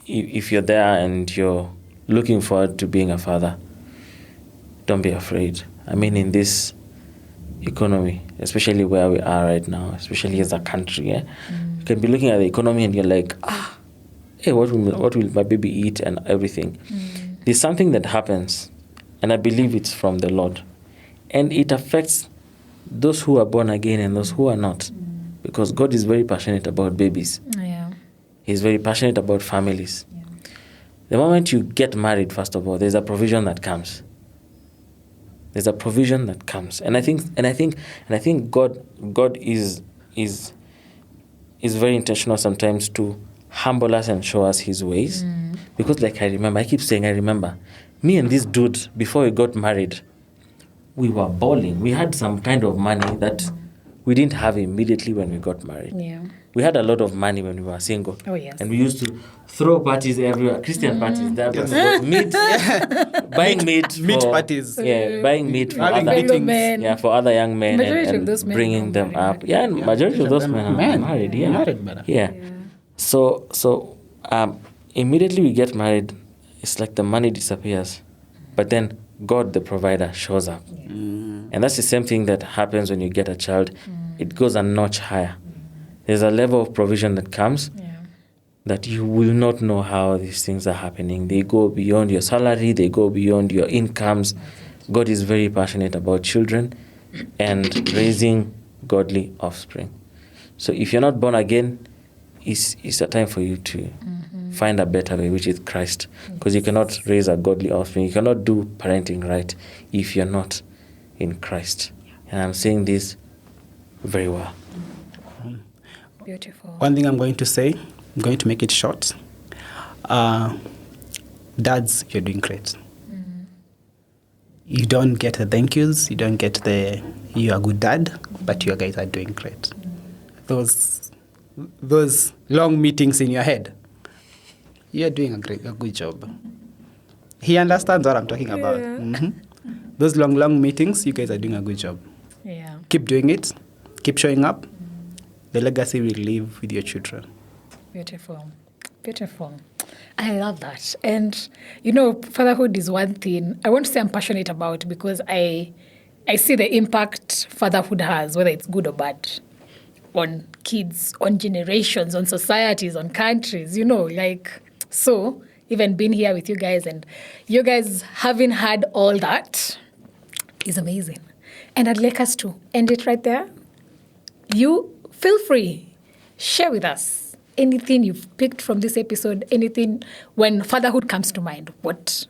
if you're there and you're looking forward to being a father, don't be afraid. I mean, in this economy, especially where we are right now, especially as a country, you can be looking at the economy and you're like, hey, what will my baby eat and everything. There's something that happens, and I believe it's from the Lord, and it affects those who are born again and those who are not, because God is very passionate about babies. Yeah. He's very passionate about families. Yeah. The moment you get married, first of all, there's a provision that comes. There's a provision that comes, and I think God is very intentional sometimes to humble us and show us His ways, because I remember me and this dude, before we got married, we were balling. We had some kind of money that we didn't have immediately when we got married. Yeah. We had a lot of money when we were single. Oh, yes. And we used to throw parties everywhere, Christian parties. That was meat, buying meat parties. Yeah, buying meat for Having other meetings. Men. Yeah, for other young men, Majority and of those men bringing are them married. up. Yeah, and majority of those men are married. Yeah, Married, brother. yeah. So immediately we get married, it's like the money disappears, but then God, the provider, shows up. And that's the same thing that happens when you get a child. It goes a notch higher. There's a level of provision that comes that you will not know how these things are happening. They go beyond your salary. They go beyond your incomes. God is very passionate about children and raising godly offspring. So if you're not born again, it's a time for you to find a better way, which is Christ. Because you cannot raise a godly offspring. You cannot do parenting right if you're not in Christ. And I'm saying this very well. Beautiful. One thing I'm going to say, I'm going to make it short. Dads, you're doing great. You don't get the thank yous, you don't get the you're a good dad, but you guys are doing great. Those long meetings in your head, you're doing a good job. He understands what I'm talking about. Those long meetings, you guys are doing a good job. Yeah. Keep doing it. Keep showing up. The legacy will live with your children. Beautiful. I love that. And, fatherhood is one thing I want to say I'm passionate about, because I see the impact fatherhood has, whether it's good or bad, on kids, on generations, on societies, on countries, so even being here with you guys and you guys having had all that is amazing. And I'd like us to end it right there. You feel free, share with us anything you've picked from this episode, anything when fatherhood comes to mind. What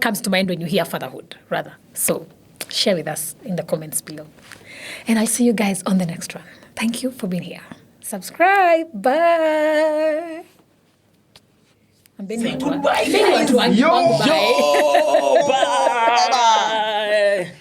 comes to mind when you hear fatherhood, rather? So share with us in the comments below. And I'll see you guys on the next one. Thank you for being here. Subscribe. Bye. Say goodbye. Yo! Bye.